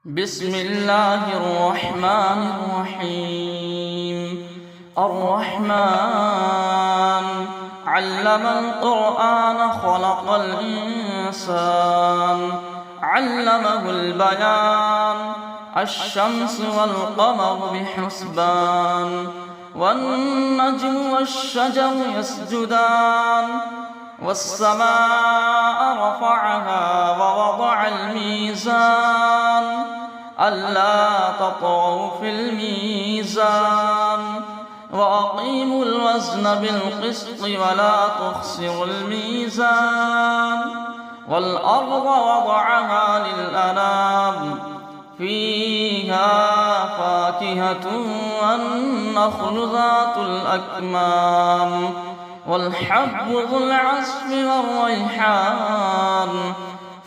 بسم الله الرحمن الرحيم. الرحمن علم القرآن خلق الإنسان علمه البيان. الشمس والقمر بحسبان والنجم والشجر يسجدان والسماء رفعها ووضع الميزان ألا تطغوا في الميزان وأقيموا الوزن بالقسط ولا تخسروا الميزان. والأرض وضعها للأنام فيها فاكهة والنخل ذات الأكمام والحب ذو العصف والريحان.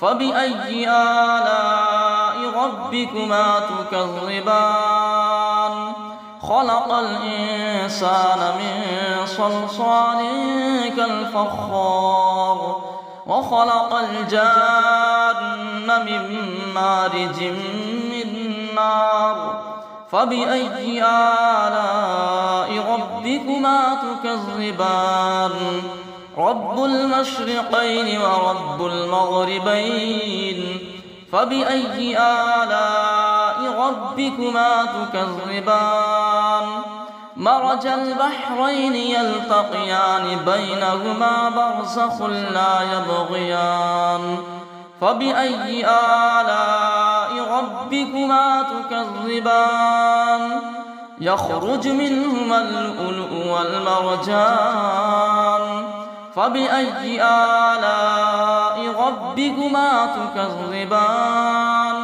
فبأي آلاء ربكما تكذبان؟ خلق الإنسان من صلصال كالفخار وخلق الجان من مارج من نار. فبأي آلاء ربكما تكذبان؟ رب المشرقين ورب المغربين. فبأي آلاء ربكما تكذبان؟ مرج البحرين يلتقيان بينهما برزخ لا يبغيان. فبأي آلاء ربكما تكذبان؟ يخرج منهما اللؤلؤ والمرجان. فبأي آلاء ربكما تكذبان؟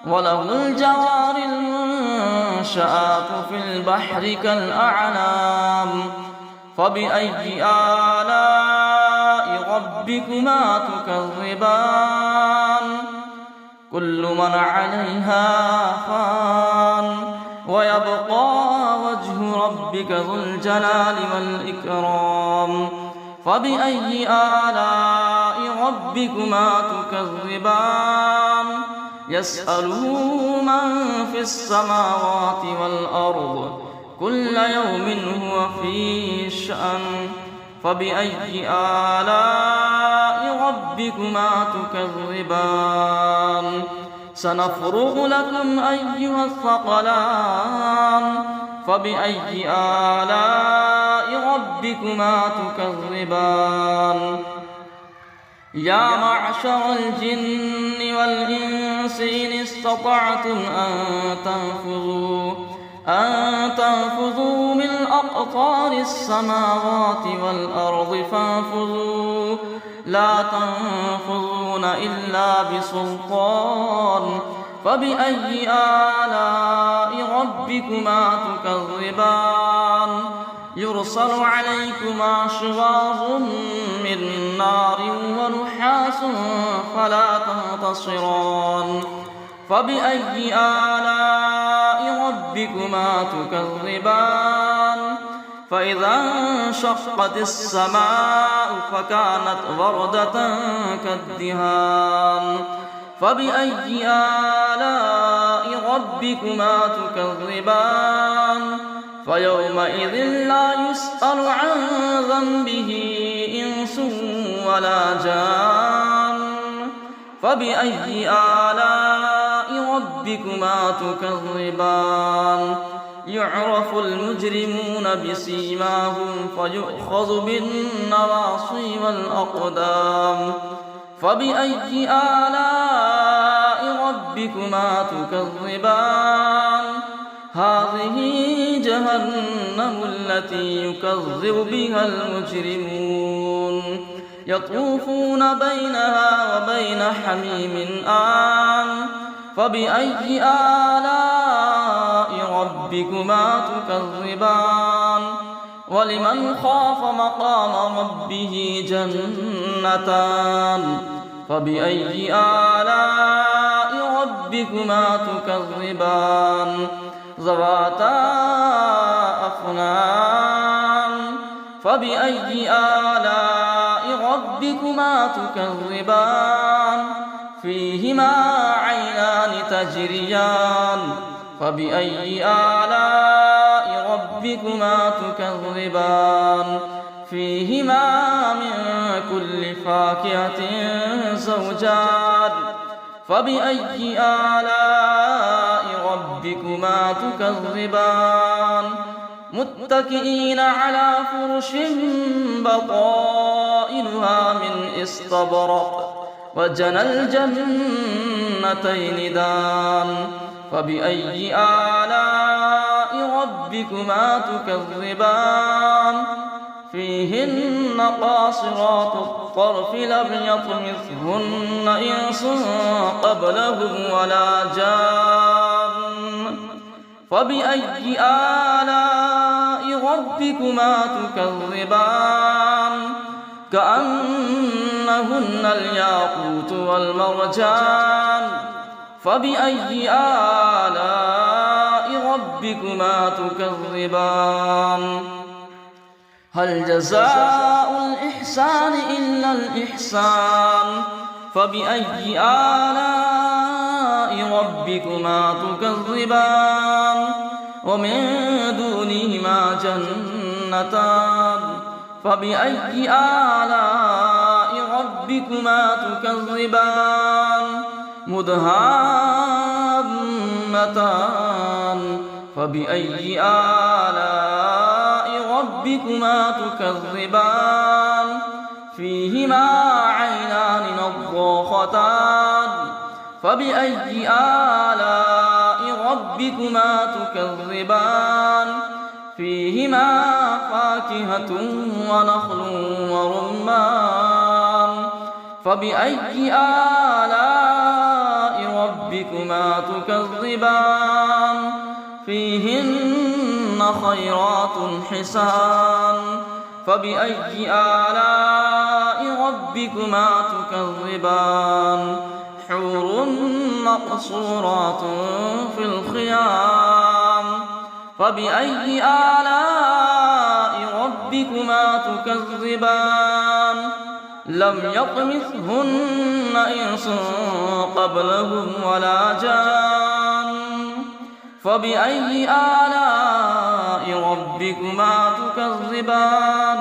وله الجوار المنشآت في البحر كالأعلام. فبأي آلاء ربكما تكذبان؟ كل من عليها فان ويبقى وجه ربك ذو الجلال والإكرام. فبأي آلاء ربكما تكذبان؟ يسأله من في السماوات والأرض كل يوم هو في شأن. فبأي آلاء ربكما تكذبان؟ سنفرغ لكم أيها الثقلان. فبأي آلاء ربكما تكذبان؟ يا معشر الجن والإنس إن استطعتم أن تنفذوا من أقطار السماوات والأرض فانفذوا لا تنفذون إلا بسلطان. فبأي آلاء ربكما تكذبان؟ يرسل عليكما شواظ من نار ونحاس فلا تنتصران. فبأي آلاء ربكما تكذبان؟ فإذا انشقت السماء فكانت وردة كالدهان. فبأي آلاء ربكما تكذبان؟ فيومئذ لا يسأل عن ذنبه إنس ولا جان. فبأي آلاء ربكما تكذبان؟ يعرف المجرمون بسيماهم فيؤخذ بالنواصي والأقدام. فبأي آلاء ربكما تكذبان؟ هذه جهنم التي يكذب بها المجرمون يطوفون بينها وبين حميم آن. فبأي آلاء ربكما تكذبان؟ ولمن خاف مقام ربه جنتان. فبأي آلاء ربكما تكذبان؟ ذواتا أفنان. فبأي آلاء ربكما تكذبان؟ في فيهما عينان تجريان فبأي آلاء ربكما تكذبان فيهما من كل فاكهة زوجان فبأي آلاء ربكما تكذبان متكئين على فرش بطائنها من استبرق وجنى الجنتين دان فبأي آلاء ربكما تكذبان فيهن قاصرات الطرف لم يطمثهن إنس قبلهم ولا جان فبأي آلاء ربكما تكذبان كأنهن الياقوت والمرجان فبأي آلاء ربكما تكذبان هل جزاء الإحسان إلا الإحسان فبأي آلاء ربكما تكذبان ومن دونهما جنتان فبأي آلاء ربكما تكذبان مدهامتان فبأي آلاء ربكما تكذبان فيهما عينان نضاختان فبأي آلاء ربكما تكذبان فيهما فاكهة ونخل ورمان فبأي آلاء ربكما تكذبان فيهن خيرات حسان فبأي آلاء ربكما تكذبان حور مقصورات في الخيام فبأي آلاء ربكما تكذبان لم يطمثهن إنس قبلهم ولا جان فبأي آلاء ربكما تكذبان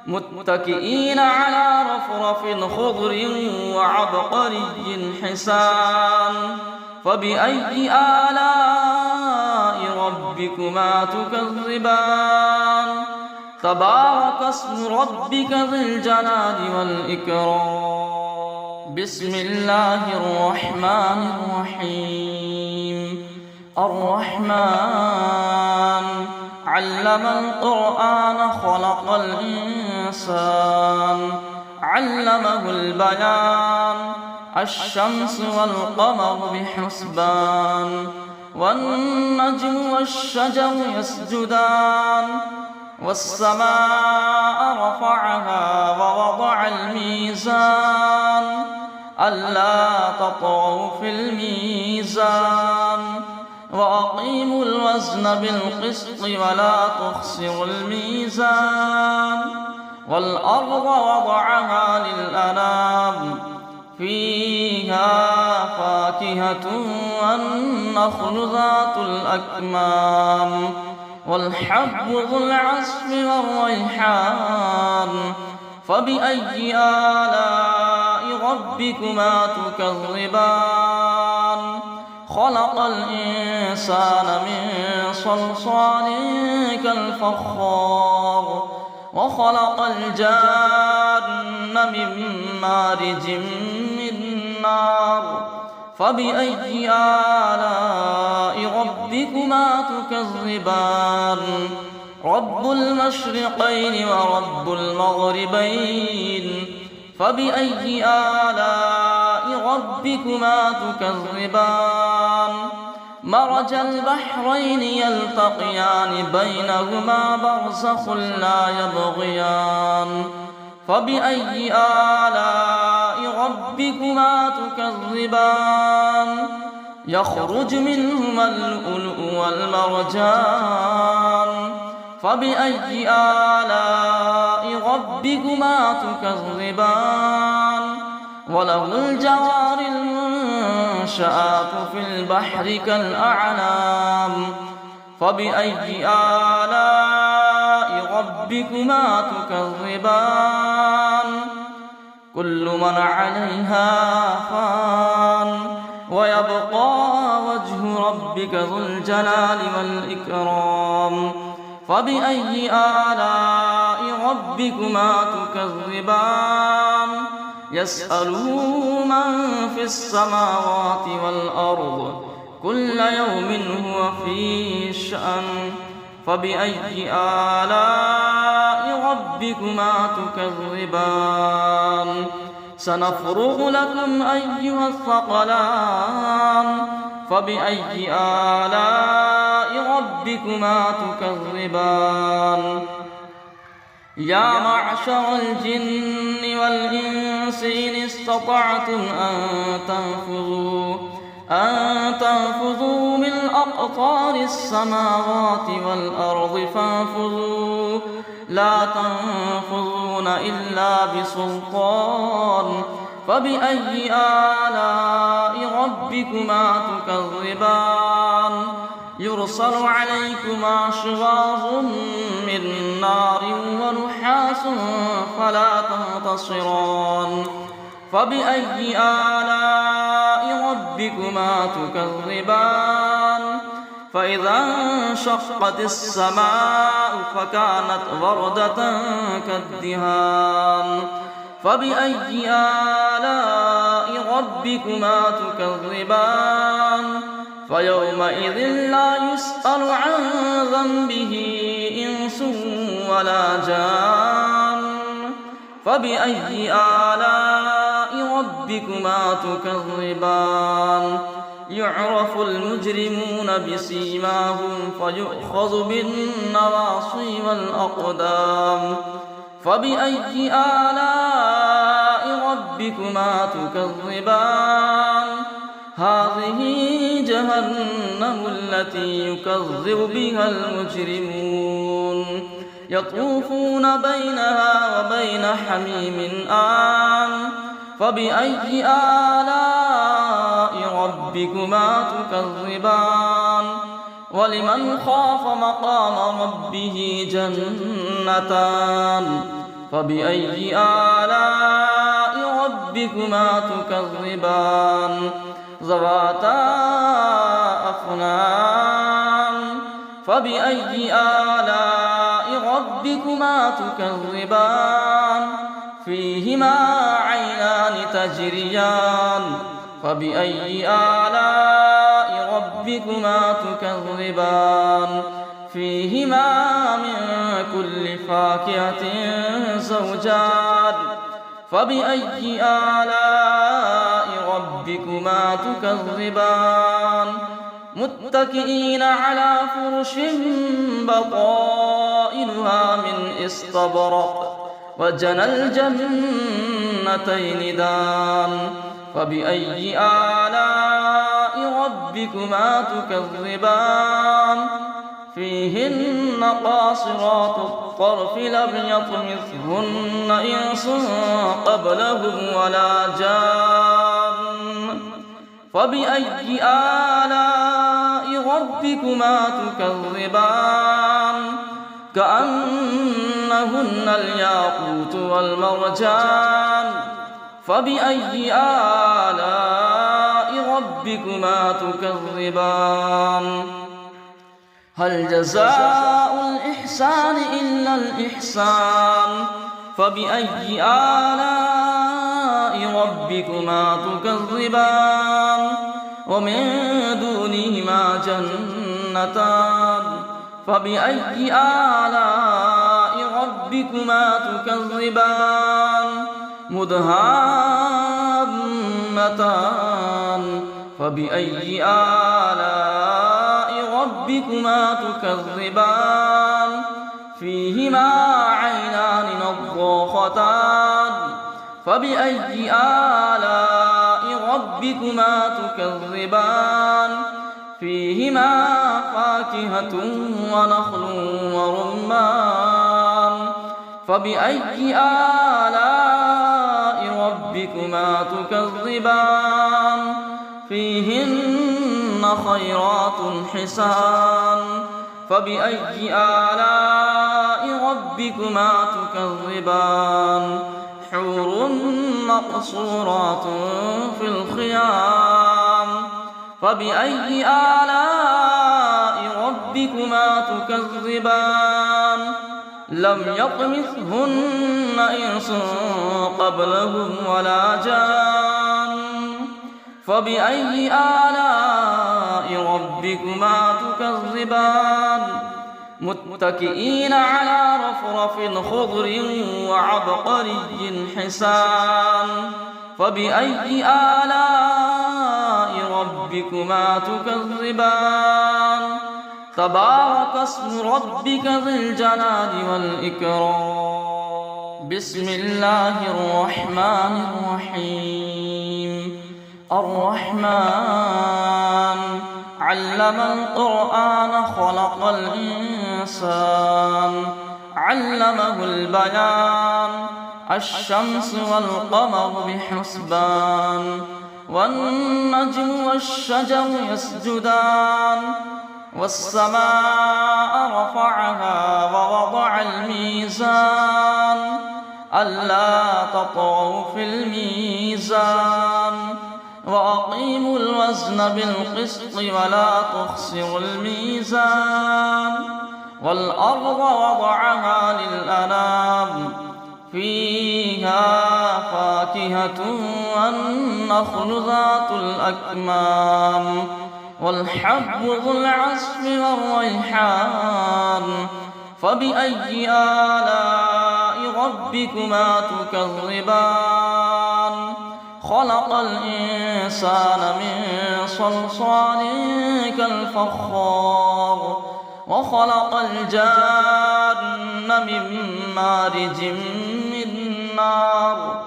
متكئين على رفرف خضر وعبقري حسان فبأي آلاء ربكما تكذبان تبارك اسم ربك ذي الجلال والإكرام بسم الله الرحمن الرحيم الرحمن علم القرآن خلق الإنسان علمه البيان الشمس والقمر بحسبان والنجم والشجر يسجدان والسماء رفعها ووضع الميزان ألا تطغوا في الميزان وأقيموا الوزن بالقسط ولا تخسروا الميزان والأرض وضعها للأنام فيها فاكهة والنخل ذات الأكمام والحب ذو العصف والريحان فبأي آلاء ربكما تكذبان خلق الإنسان من صلصال كالفخار وخلق الجان من مارج من نار فبأي آلاء ربكما تكذبان رب المشرقين ورب المغربين فبأي آلاء ربكما تكذبان مرج البحرين يلتقيان بينهما برزخ لا يبغيان فبأي آلاء ربكما تكذبان يخرج منهما اللؤلؤ والمرجان فبأي آلاء ربكما تكذبان وله الجوار المنشآت في البحر كالأعلام فبأي آلاء ربكما تكذبان كل من عليها فان ويبقى وجه ربك ذو الجلال والإكرام فبأي آلاء ربكما تكذبان يسأله من في السماوات والأرض كل يوم هو في شأن فبأي آلاء ربكما تكذبان سنفرغ لكم أيها الثقلان فبأي آلاء ربكما تكذبان يا معشر الجن والإنس إن استطعتم أن تنفذوا من أقطار السماوات والأرض فانفذوا لا تنفذون إلا بسلطان فبأي آلاء ربكما تكذبان يرسل عليكما شواظ من نار ونحاس فلا تنتصران فبأي آلاء ربكما تكذبان فإذا انشقت السماء فكانت وردة كالدهان فبأي آلاء ربكما تكذبان فيومئذ لا يسأل عن ذنبه إنس ولا جان فبأي آلاء ربكما تكذبان يعرف المجرمون بسيماهم فيؤخذ بالنواصي والأقدام فبأي آلاء ربكما تكذبان هذه جهنم التي يكذب بها المجرمون يطوفون بينها وبين حميم آن فبأي آلاء ربكما تكذبان ولمن خاف مقام ربه جنتان فبأي آلاء ربكما تكذبان ذواتا أفنان فبأي آلاء ربكما تكذبان فيهما عينان تجريان فبأي آلاء ربكما تكذبان فيهما من كل فاكهة زوجان فبأي آلاء ربكما تكذبان متكئين على فرش بطائنها من استبرق وجنى الجنتين دان فبأي آلاء ربكما تكذبان فيهن قاصرات الطرف لم يطمثهن إنس قبلهم ولا جان فبأي آلاء ربكما تكذبان كأنهن الياقوت والمرجان فبأي آلاء ربكما تكذبان هل جزاء الإحسان إلا الإحسان فبأي آلاء ربكما تكذبان ومن دونهما جنتان فبأي آلاء ربكما تكذبان مدهامتان فبأي آلاء ربكما تكذبان فيهما عينان نضاختان فبأي آلاء ربكما تكذبان فيهما فاكهة ونخل ورمان فبأي آلاء ربكما ربكما تكذبان فيهن خيرات حسان فبأي آلاء ربكما تكذبان حور مقصورات في الخيام فبأي آلاء ربكما تكذبان لم يطمثهن إنس قبلهم ولا جان فبأي آلاء ربكما تكذبان متكئين على رفرف خضر وعبقري حسان فبأي آلاء ربكما تكذبان تبارك اسم ربك ذي الجلال والإكرام بسم الله الرحمن الرحيم الرحمن علم القرآن خلق الإنسان علمه البيان الشمس والقمر بحسبان والنجم والشجر يسجدان والسماء رفعها ووضع الميزان ألا تطغوا في الميزان وأقيموا الوزن بالقسط ولا تخسروا الميزان والأرض وضعها للأنام فيها فاكهة والنخل ذات الأكمام والحب ذو العصف والريحان فبأي آلاء ربكما تكذبان خلق الإنسان من صلصال كالفخار وخلق الجان من مارج من نار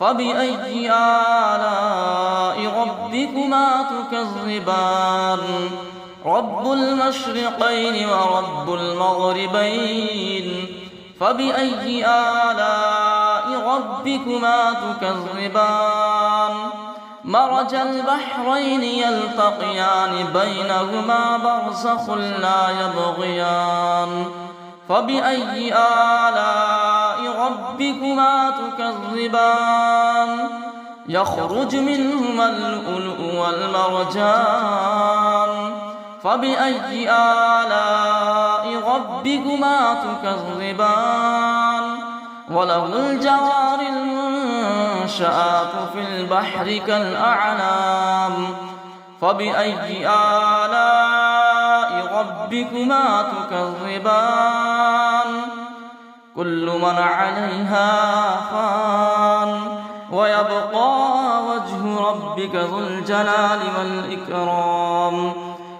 فبأي آلاء ربكما تكذبان رب المشرقين ورب المغربين فبأي آلاء ربكما تكذبان مرج البحرين يلتقيان بينهما برزخ لا يبغيان فبأي آلاء ربكما تكذبان يخرج منهما اللؤلؤ والمرجان فبأي آلاء ربكما تكذبان وله الجوار المنشآت في البحر كالأعلام فبأي آلاء ربكما تكذبان كل من عليها فان ويبقى وجه ربك ذو الجلال والإكرام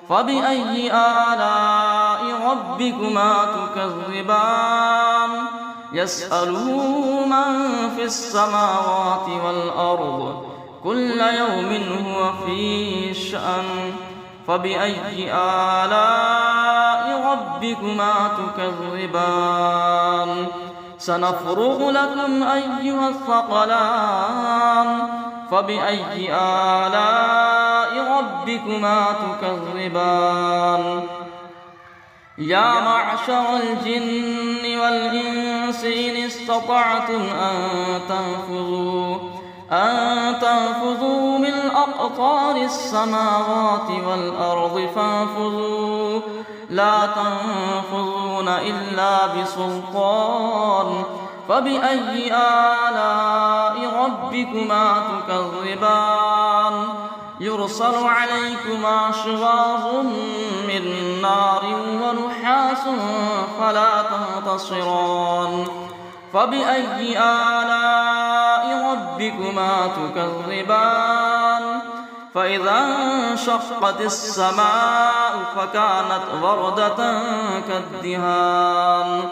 فبأي آلاء ربكما تكذبان يسأله من في السماوات والأرض كل يوم هو في شأن فبأي آلاء ربكما تكذبان سنفرغ لكم أيها الثقلان فبأي آلاء ربكما تكذبان يا معشر الجن والإنس إن استطعتم أن تنفذوا من أقطار السماوات والأرض فانفذوا لا تنفذون إلا بسلطان فبأي آلاء ربكما تكذبان يرسل عليكما شواظ من نار ونحاس فلا تنتصران فبأي آلاء ربكما تكذبان فإذا انشقت السماء فكانت وردة كالدهان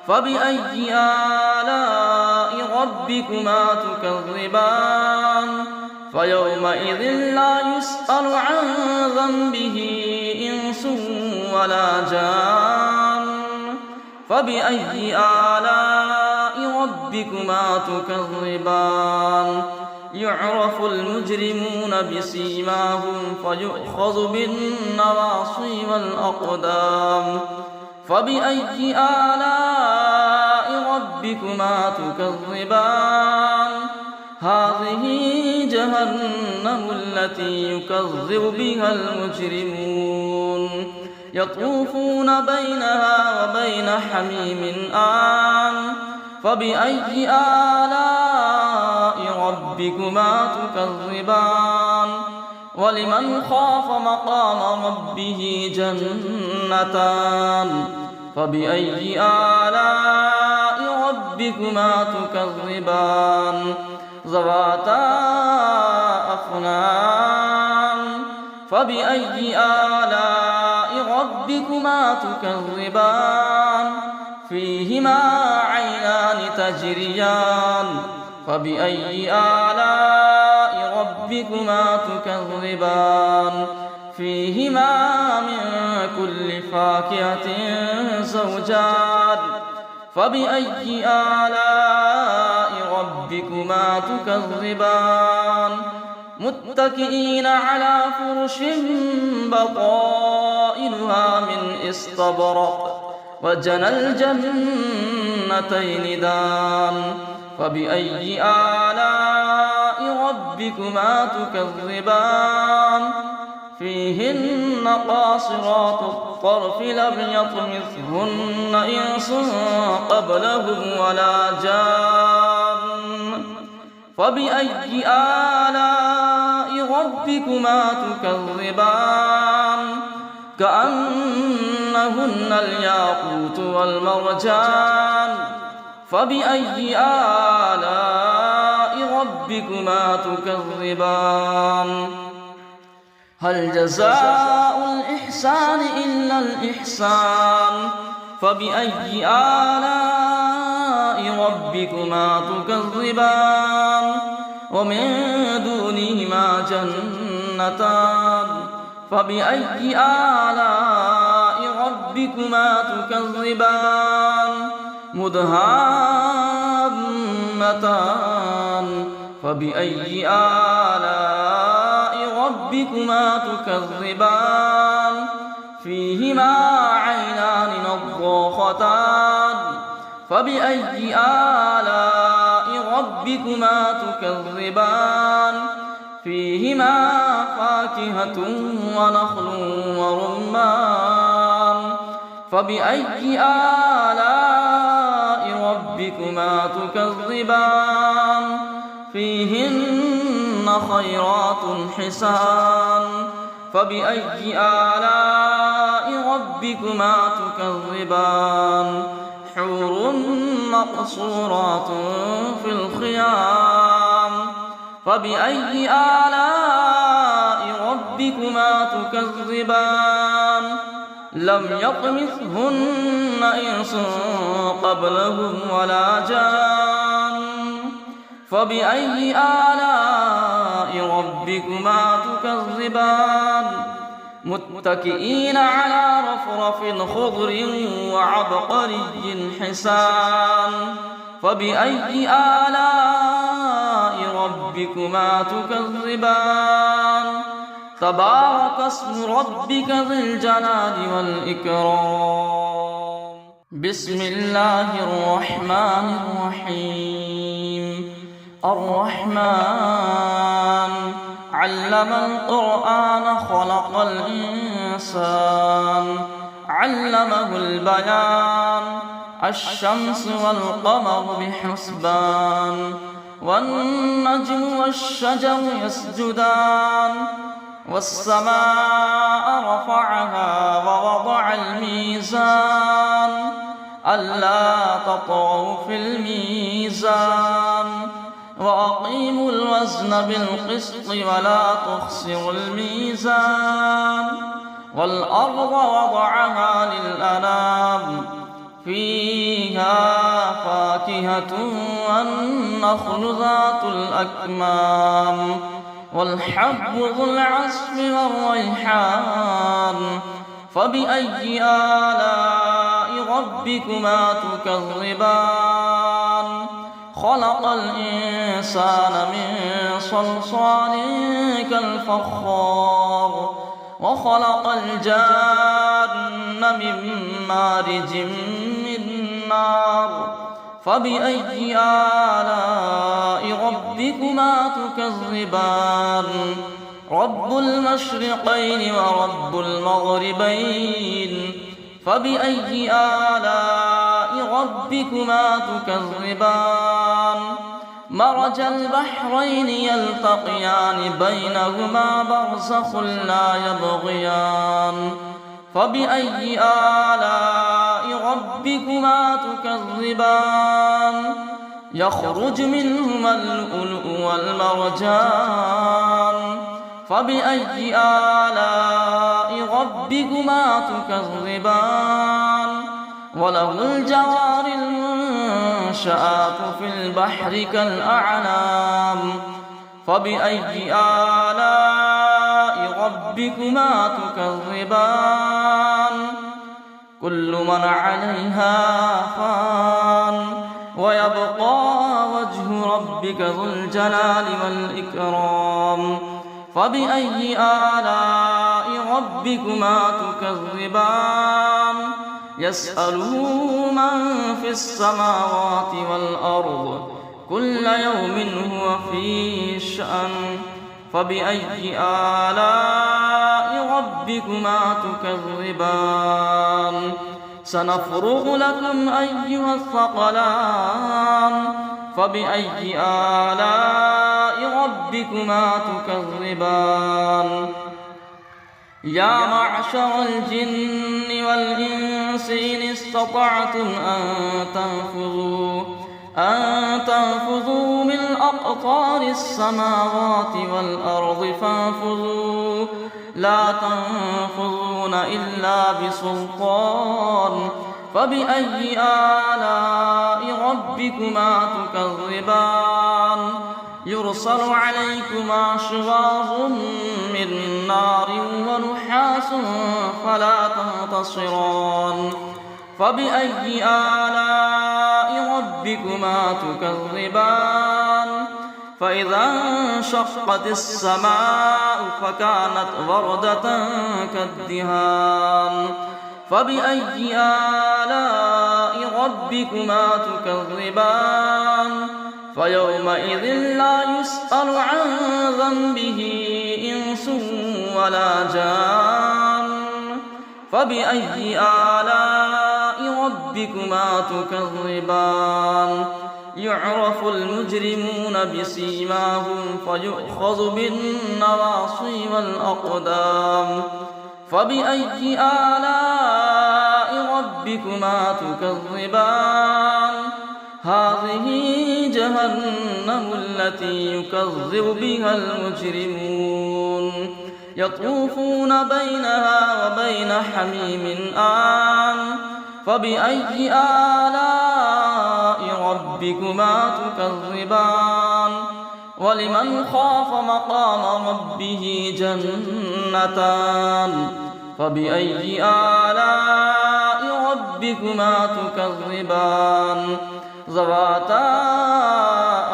فبأي آلاء ربكما تكذبان فيومئذ لا يسأل عن ذنبه إنس ولا جان فبأي آلاء ربكما تكذبان يعرف المجرمون بسيماهم فيؤخذ بالنواصي والأقدام فبأي آلاء ربكما تكذبان هذه جهنم التي يكذب بها المجرمون يطوفون بينها وبين حميم آن فبأي آلاء ربكما تكذبان ولمن خاف مقام ربه جنتان فبأي آلاء ربكما تكذبان ذواتا أفنان فبأي آلاء ربكما تكذبان فيهما عينان تجريان فبأي آلاء ربكما تكذبان فيهما من كل فاكهة زوجان فبأي آلاء ربكما تكذبان متكئين على فرش بطائنها من استبرق وجنى الجنتين دان فبأي آلاء ربكما تكذبان فيهن قاصرات الطرف لم يطمثهن إنس قبلهم ولا جان فبأي آلاء ربكما تكذبان كأنهن الياقوت والمرجان فبأي آلاء ربكما تكذبان هل جزاء الإحسان إلا الإحسان فبأي آلاء ربكما تكذبان ومن دونهما جنتان فبأي آلاء ربكما تكذبان مدهامتان فبأي آلاء ربكما تكذبان فيهما عينان نضاختان فبأي آلاء ربكما تكذبان فيهما فاكهة ونخل ورمان فبأي آلاء ربكما تكذبان فيهن خيرات حسان فبأي آلاء ربكما تكذبان حور مقصورات في الخيام فبأي آلاء ربكما تكذبان لم يطمثهن إنس قبلهم ولا جان فبأي آلاء ربكما تكذبان متكئين على رفرف خضر وعبقري حسان فبأي آلاء ربكما تكذبان تبارك اسم ربك ذي الجلال والإكرام بسم الله الرحمن الرحيم الرحمن علم القرآن خلق الإنسان علمه البيان الشمس والقمر بحسبان والنجم والشجر يسجدان والسماء رفعها ووضع الميزان ألا تطغوا في الميزان وأقيموا الوزن بالقسط ولا تخسروا الميزان والأرض وضعها للأنام فيها فاكهة والنخل ذات الأكمام والحب ذو العصف والريحان فبأي آلاء ربكما تكذبان خلق الإنسان من صلصال كالفخار وخلق الجان من مارج من نار فبأي آلاء ربكما تكذبان رب المشرقين ورب المغربين فبأي آلاء ربكما تكذبان مرج البحرين يلتقيان بينهما برزخ لا يبغيان فبأي آلاء ربكما تكذبان يخرج منهما اللؤلؤ والمرجان فبأي آلاء ربكما تكذبان وله الجوار المنشآت في البحر كالأعلام فبأي آلاء ربكما تكذبان كل من عليها فان ويبقى وجه ربك ذو الجلال والإكرام فبأي آلاء ربكما تكذبان يسأله من في السماوات والأرض كل يوم هو في شأن فبأي آلاء ربكما تكذبان سنفرغ لكم أيها الثقلان فبأي آلاء ربكما تكذبان يا معشر الجن والإنس إن استطعتم أن تنفذوا من أقطار السماوات والأرض فانفذوا لا تنفذون إلا بسلطان فبأي آلاء ربكما تكذبان يرسل عليكما شواظ من نار ونحاس فلا تنتصران فبأي آلاء ربكما تكذبان فإذا انشقت السماء فكانت وردة كالدهان فبأي آلاء ربكما تكذبان فيومئذ لا يسأل عن ذنبه إنس ولا جان فبأي آلاء ربكما تكذبان يعرف المجرمون بسيماهم فيؤخذ بالنواصي والأقدام فبأي آلاء ربكما تكذبان هذه جهنم التي يكذب بها المجرمون يطوفون بينها وبين حميم آن فبأي آلاء ربكما تكذبان ولمن خاف مقام ربه جنتان فبأي آلاء ربكما تكذبان ذواتا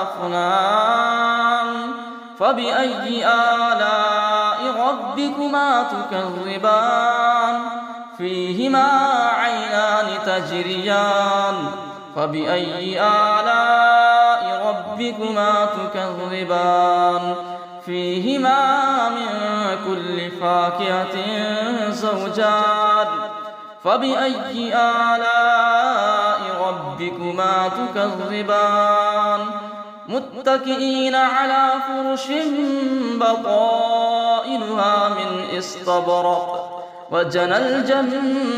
أفنان فبأي آلاء ربكما تكذبان فيهما عينان تجريان فبأي آلاء ربكما تكذبان فيهما من كل فاكهة زوجان فبأي آلاء ربكما تكذبان متكئين على فرش بطائنها من استبرق وجنى الجنتين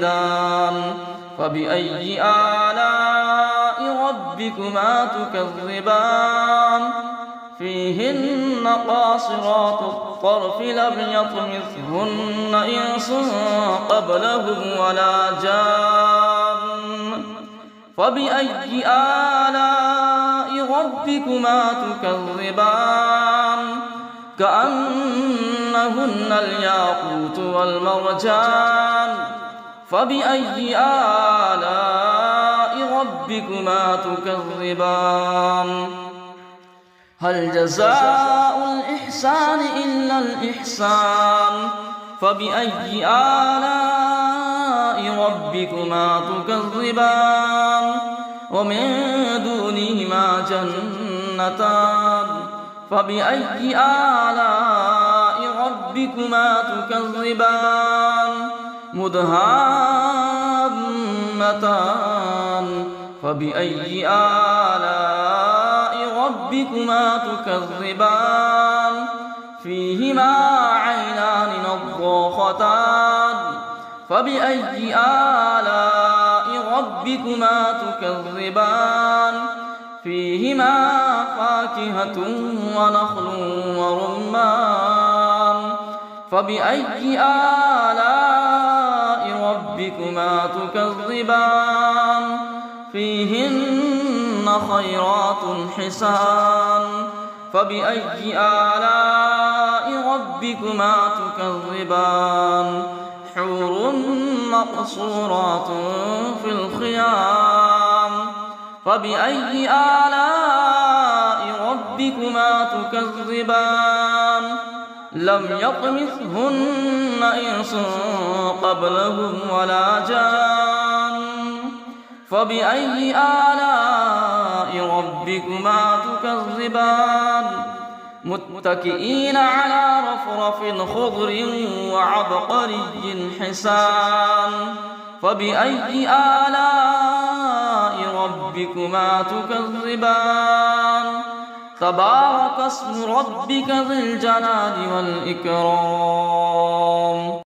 دان فبأي آلاء ربكما تكذبان فيهن قاصرات الطرف لم يطمثهن إنس قبلهم ولا جان فبأي آلاء ربكما تكذبان كأنهن الياقوت والمرجان فبأي آلاء ربكما ربكما تكذبان هل جزاء الإحسان إلا الإحسان فبأي آلاء ربكما تكذبان ومن دونهما جنتان فبأي آلاء ربكما تكذبان مدهامتان فبأي آلاء ربكما تكذبان فيهما عينان نضاختان فبأي آلاء ربكما تكذبان فيهما فاكهة ونخل ورمان فبأي آلاء ربكما تكذبان فيهن خيرات حسان فبأي آلاء ربكما تكذبان حور مقصورات في الخيام فبأي آلاء ربكما تكذبان لم يطمثهن إنس قبلهم ولا جان فبأي آلاء ربكما تكذبان متكئين على رفرف خضر وعبقري حسان فبأي آلاء ربكما تكذبان تبارك اسم ربك ذي الجلال والإكرام